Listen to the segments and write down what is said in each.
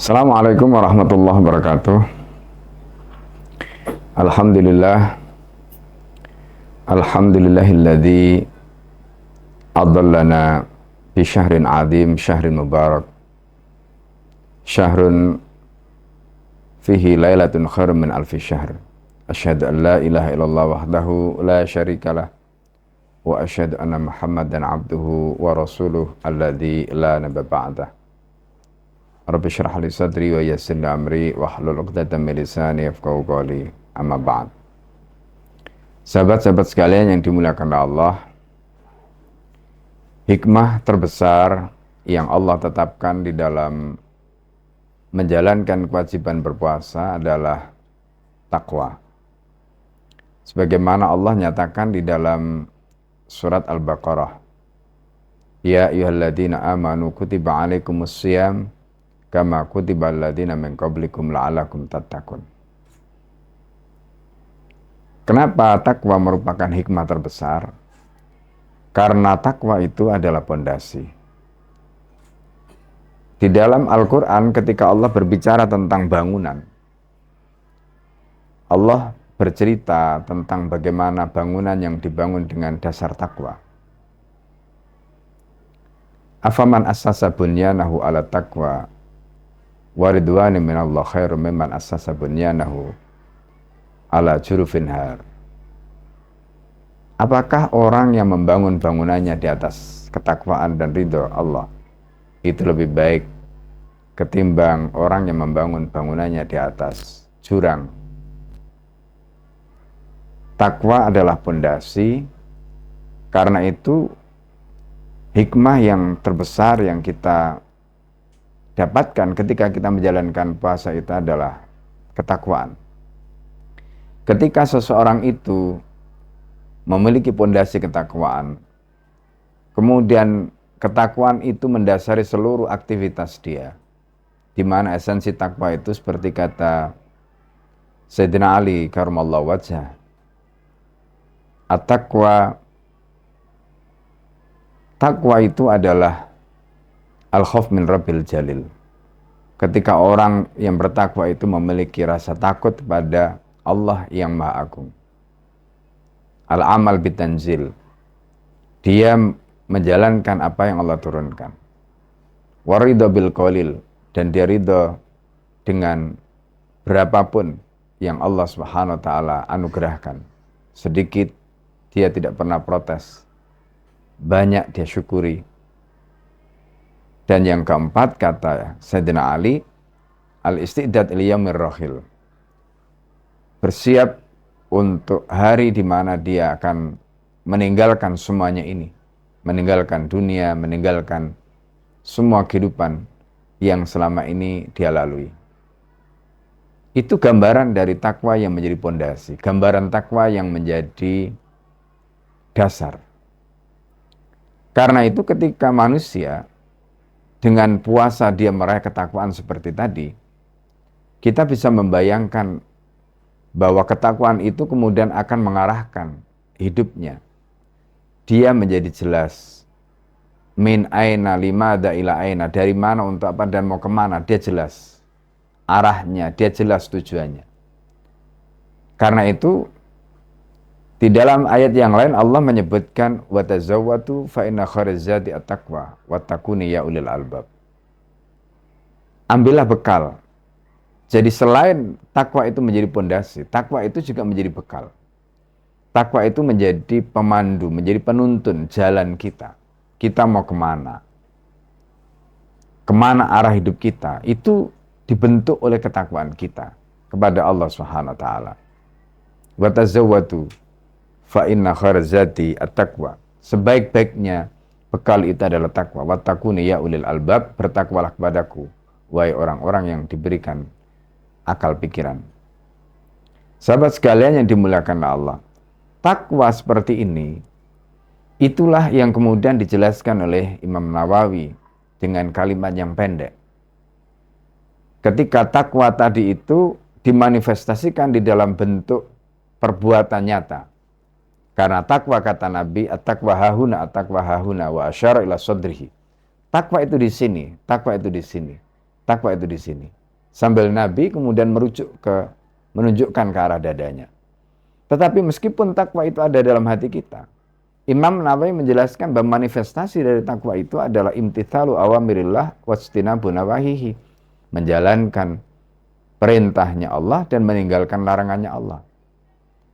Assalamualaikum warahmatullahi wabarakatuh. Alhamdulillah. Alhamdulillahilladzi adallana bi syahrin azim, syahrin mubarak. Syahrun fihi lailatun khairun min alfi syahr. Asyhadu an la ilaha illallah wahdahu la syarikalah wa asyhadu anna Muhammadan abduhu wa rasuluh alladzi la nabiyya ba'dah. Rabbi syrah li sadri wa yassir li amri wahlul 'uqdatam min lisani yafqahu qawli. Amma ba'd. Sahabat-sahabat sekalian yang dimuliakan Allah, hikmah terbesar yang Allah tetapkan di dalam menjalankan kewajiban berpuasa adalah takwa. Sebagaimana Allah nyatakan di dalam surat Al-Baqarah, ya ayyuhalladzina amanu kutiba alaikumus shiyam kama kutiba alladzina min qablikum la'allakum tattaqun. Kenapa takwa merupakan hikmah terbesar? Karena takwa itu adalah pondasi. Di dalam Al-Quran ketika Allah berbicara tentang bangunan, Allah bercerita tentang bagaimana bangunan yang dibangun dengan dasar takwa. Afaman assasa bunyanahu ala taqwa waridwani minallah khairum mimman assasa bunyanahu ala jurufin har. Apakah orang yang membangun bangunannya di atas ketakwaan dan ridho Allah itu lebih baik ketimbang orang yang membangun bangunannya di atas jurang? Takwa adalah pondasi. Karena itu hikmah yang terbesar yang kita dapatkan ketika kita menjalankan puasa itu adalah ketakwaan. Ketika seseorang itu memiliki pondasi ketakwaan, kemudian ketakwaan itu mendasari seluruh aktivitas dia, di mana esensi takwa itu seperti kata Sayyidina Ali karramallahu wajhah, at-taqwa, takwa itu adalah al-khauf min rabbil jalil. Ketika orang yang bertakwa itu memiliki rasa takut kepada Allah yang Maha Agung. Al-amal bitanzil, dia menjalankan apa yang Allah turunkan. Waridho bil qalil, dan dia ridho dengan berapapun yang Allah Subhanahu wa taala anugerahkan. Sedikit dia tidak pernah protes, banyak dia syukuri. Dan yang keempat kata Sayyidina Ali, al-istidad liyaumir rahil, bersiap untuk hari di mana dia akan meninggalkan semuanya ini, meninggalkan dunia, meninggalkan semua kehidupan yang selama ini dia lalui. Itu gambaran dari takwa yang menjadi pondasi, gambaran takwa yang menjadi dasar. Karena itu ketika manusia dengan puasa dia meraih ketakwaan seperti tadi, kita bisa membayangkan bahwa ketakwaan itu kemudian akan mengarahkan hidupnya. Dia menjadi jelas. Min aina limada ila aina, dari mana untuk apa dan mau kemana, dia jelas arahnya, dia jelas tujuannya. Karena itu di dalam ayat yang lain Allah menyebutkan wa tazawwatu fa inna khairaz zadi at-taqwa wattaquni ya ulil albab. Ambillah bekal. Jadi selain takwa itu menjadi pondasi, takwa itu juga menjadi bekal. Takwa itu menjadi pemandu, menjadi penuntun jalan kita. Kita mau kemana? Kemana arah hidup kita? Itu dibentuk oleh ketakwaan kita kepada Allah Subhanahu wa taala. Wa tazawwatu fa inna khairaz zadi at-taqwa. Sebaik-baiknya bekal itu adalah takwa. Wattaquni ya ulil albab, bertakwalah kepadaku wahai orang-orang yang diberikan akal pikiran. Sahabat sekalian yang dimuliakan Allah, takwa seperti ini, itulah yang kemudian dijelaskan oleh Imam Nawawi dengan kalimat yang pendek. Ketika takwa tadi itu dimanifestasikan di dalam bentuk perbuatan nyata. Karena takwa kata Nabi, at-taqwa hahuna wa asyara ila sadrihi. Takwa itu di sini, takwa itu di sini. takwa itu di sini. Sambil Nabi kemudian menunjukkan ke arah dadanya. Tetapi meskipun takwa itu ada dalam hati kita, Imam Nawawi menjelaskan bahwa manifestasi dari takwa itu adalah imtithalu awamirillah wajtinabu nawahihi, menjalankan perintahnya Allah dan meninggalkan larangannya Allah.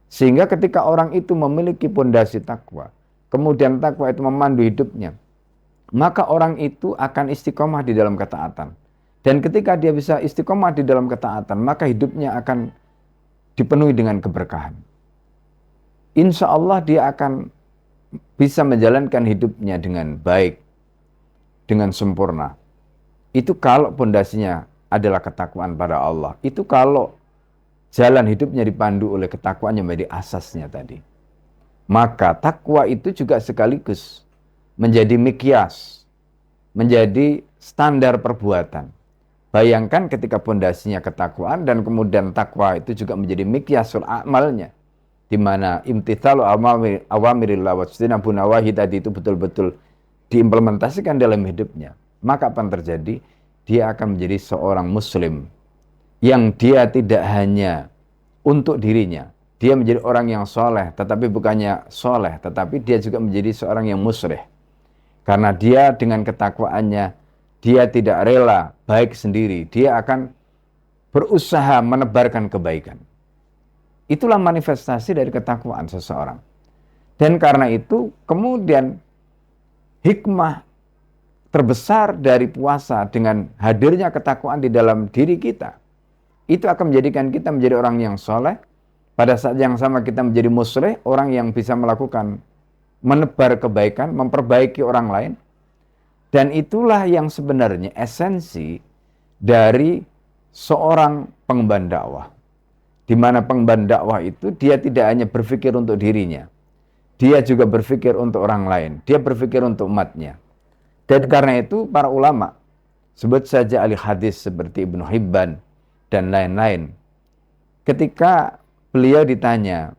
Sehingga ketika orang itu memiliki pondasi takwa, kemudian takwa itu memandu hidupnya, maka orang itu akan istiqomah di dalam ketaatan. Dan ketika dia bisa istiqomah di dalam ketaatan, maka hidupnya akan dipenuhi dengan keberkahan. Insya Allah dia akan bisa menjalankan hidupnya dengan baik, dengan sempurna. Itu kalau pondasinya adalah ketakwaan pada Allah. Itu kalau jalan hidupnya dipandu oleh ketakwaannya menjadi asasnya tadi. Maka takwa itu juga sekaligus menjadi mikyas, menjadi standar perbuatan. Bayangkan ketika pondasinya ketakwaan dan kemudian takwa itu juga menjadi mikyasul amalnya, di mana imtithalu awamirillah wajtinabu nawahi tadi itu betul-betul diimplementasikan dalam hidupnya. Maka apa yang terjadi? Dia akan menjadi seorang muslim yang dia tidak hanya untuk dirinya, dia menjadi orang yang soleh, tetapi bukannya soleh, tetapi dia juga menjadi seorang yang musyrih. Karena dia dengan ketakwaannya, dia tidak rela baik sendiri, dia akan berusaha menebarkan kebaikan. Itulah manifestasi dari ketakwaan seseorang. Dan karena itu kemudian hikmah terbesar dari puasa dengan hadirnya ketakwaan di dalam diri kita, itu akan menjadikan kita menjadi orang yang soleh. Pada saat yang sama kita menjadi musyrih, orang yang bisa melakukan, menebar kebaikan, memperbaiki orang lain. Dan itulah yang sebenarnya esensi dari seorang pengemban dakwah. Di mana pengemban dakwah itu dia tidak hanya berpikir untuk dirinya, dia juga berpikir untuk orang lain, dia berpikir untuk umatnya. Dan karena itu para ulama, sebut saja ahli hadis seperti Ibnu Hibban dan lain-lain, ketika beliau ditanya,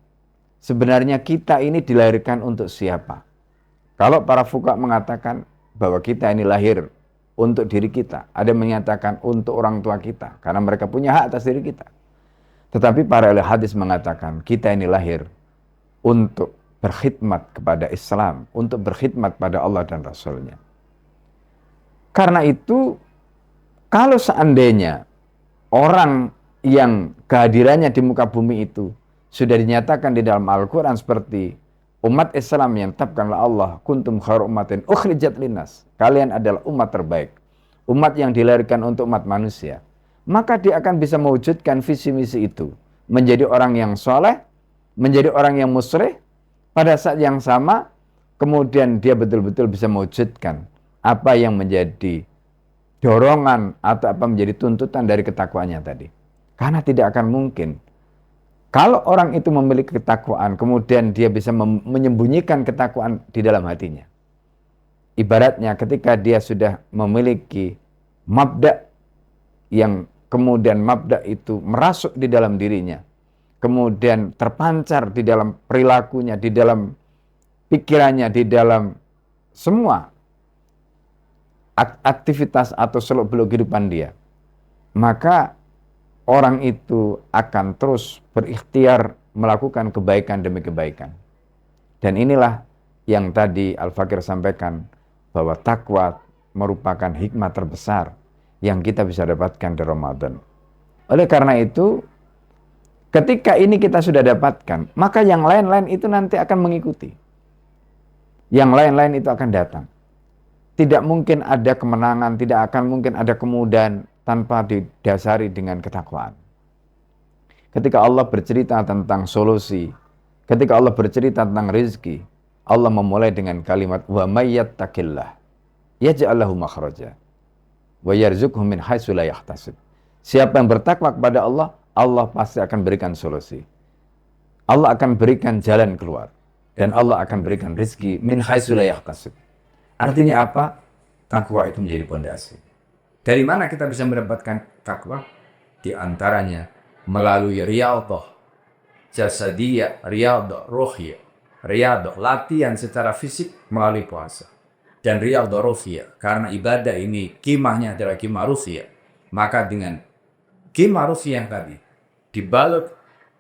sebenarnya kita ini dilahirkan untuk siapa? Kalau para fuqaha mengatakan bahwa kita ini lahir untuk diri kita, ada yang menyatakan untuk orang tua kita, karena mereka punya hak atas diri kita. Tetapi para ahli hadis mengatakan kita ini lahir untuk berkhidmat kepada Islam, untuk berkhidmat pada Allah dan Rasul-Nya. Karena itu, kalau seandainya orang yang kehadirannya di muka bumi itu sudah dinyatakan di dalam Al-Quran seperti umat Islam yang ditetapkanlah Allah, kuntum khairu ummatin ukhrijat linnas, kalian adalah umat terbaik, umat yang dilahirkan untuk umat manusia, maka dia akan bisa mewujudkan visi misi itu, menjadi orang yang soleh, menjadi orang yang musyrih. Pada saat yang sama kemudian dia betul-betul bisa mewujudkan apa yang menjadi dorongan atau apa menjadi tuntutan dari ketakwaannya tadi. Karena tidak akan mungkin kalau orang itu memiliki ketakwaan, kemudian dia bisa menyembunyikan ketakwaan di dalam hatinya. Ibaratnya ketika dia sudah memiliki mabda yang kemudian mabda itu merasuk di dalam dirinya, kemudian terpancar di dalam perilakunya, di dalam pikirannya, di dalam semua aktivitas atau seluk-beluk kehidupan dia, maka orang itu akan terus berikhtiar melakukan kebaikan demi kebaikan. Dan inilah yang tadi Al-Fakir sampaikan, bahwa takwa merupakan hikmah terbesar yang kita bisa dapatkan di Ramadan. Oleh karena itu, ketika ini kita sudah dapatkan, maka yang lain-lain itu nanti akan mengikuti. Yang lain-lain itu akan datang. Tidak mungkin ada kemenangan, tidak akan mungkin ada kemudahan tanpa didasari dengan ketakwaan. Ketika Allah bercerita tentang solusi, ketika Allah bercerita tentang rezeki, Allah memulai dengan kalimat wa may yattaqillah yaj'al lahu makhraja wa yarzuqhu min haitsu la yahtasib. Siapa yang bertakwa kepada Allah, Allah pasti akan berikan solusi. Allah akan berikan jalan keluar dan Allah akan berikan rezeki min haitsu la yahtasib. Artinya apa? Takwa itu menjadi pondasi. Dari mana kita bisa mendapatkan takwa? Di antaranya melalui riyadhah jasadiyah, riyadhah ruhiyah, riyadhah latihan secara fisik melalui puasa, dan riyadhah ruhiyah karena ibadah ini kimahnya adalah kimah ruhiyah, Maka dengan Ki Ma'ruf yang tadi dibalut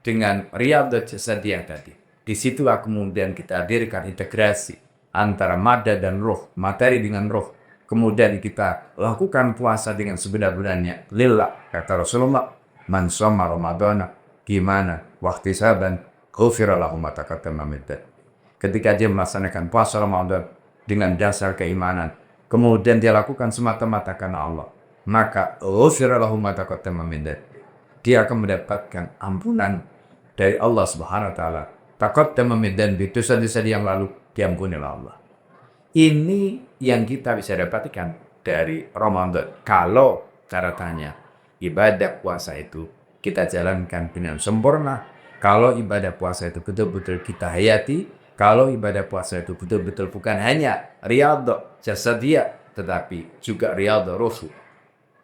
dengan Riyadhus Jasadiyah tadi, disitulah kemudian kita hadirkan integrasi antara mada dan roh, materi dengan roh. Kemudian kita lakukan puasa dengan sebenar-benarnya. Lillah, kata Rasulullah, man shoma Ramadana gimana waktu saban ghufira lahu ma taqaddama min dzanbi. Ketika dia melaksanakan puasa Ramadan dengan dasar keimanan, kemudian dia lakukan semata-mata karena Allah, maka ghufira lahu ma taqaddama min dzanbi. Dia akan mendapatkan ampunan dari Allah Subhanahu wa taala. Taqaddama min dzanbi, dosa-dosa yang lalu diampuni oleh Allah. Ini yang kita bisa dapatkan dari Ramadan. Kalau catatannya ibadah puasa itu kita jalankan dengan sempurna, kalau ibadah puasa itu betul-betul kita hayati, kalau ibadah puasa itu betul-betul bukan hanya riyadhah jasadiyah, tetapi juga riyadhah ruh.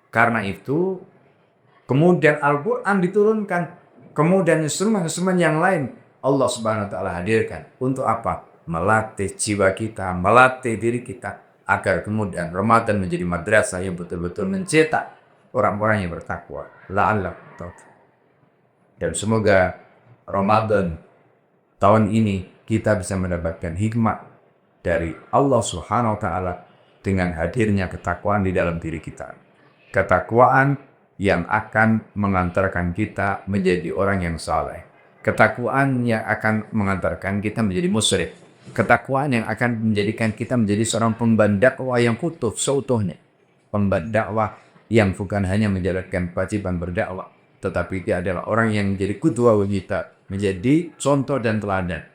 Karena itu, kemudian Al-Quran diturunkan, kemudian instrumen-instrumen yang lain Allah Subhanahu wa taala hadirkan. Untuk apa? Melatih jiwa kita, melatih diri kita, agar kemudian Ramadan menjadi madrasah yang betul-betul mencetak orang-orang yang bertakwa. La'allakum tattaqun. Dan semoga Ramadan tahun ini kita bisa mendapatkan hikmah dari Allah Subhanahu wa taala dengan hadirnya ketakwaan di dalam diri kita. Ketakwaan yang akan mengantarkan kita menjadi orang yang saleh. Ketakwaan yang akan mengantarkan kita menjadi musyrik. Ketakwaan yang akan menjadikan kita menjadi seorang pembawa dakwah yang kutub seutuhnya. Pembawa dakwah yang bukan hanya menjalankan kewajiban berdakwah, tetapi dia adalah orang yang menjadi qudwah kita, menjadi contoh dan teladan.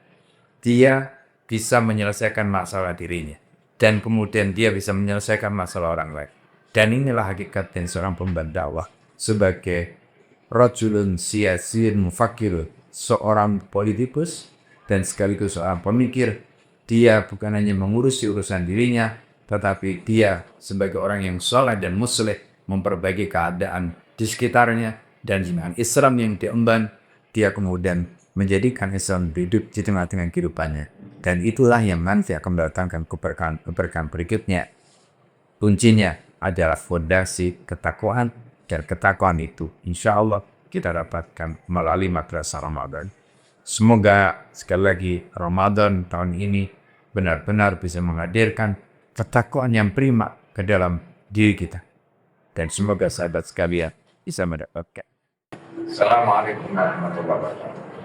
Dia bisa menyelesaikan masalah dirinya, dan kemudian dia bisa menyelesaikan masalah orang lain. Dan inilah hakikat dan seorang pembawa dakwah sebagai rajulun siyasiyyun mufakkir, seorang politikus dan sekaligus seorang pemikir. Dia bukan hanya mengurusi urusan dirinya, tetapi dia sebagai orang yang saleh dan muslih memperbaiki keadaan di sekitarnya, dan dengan Islam yang diemban, dia kemudian menjadikan Islam hidup di tengah-tengah kehidupannya. Dan itulah yang nanti akan mendatangkan keberkahan berikutnya. Kuncinya adalah fondasi ketakwaan, dan ketakwaan itu insya Allah kita dapatkan melalui madrasah Ramadan. Semoga sekali lagi Ramadan tahun ini benar-benar bisa menghadirkan ketakwaan yang prima ke dalam diri kita. Dan semoga sahabat sekalian bisa mendapatkan. Assalamualaikum warahmatullahi wabarakatuh.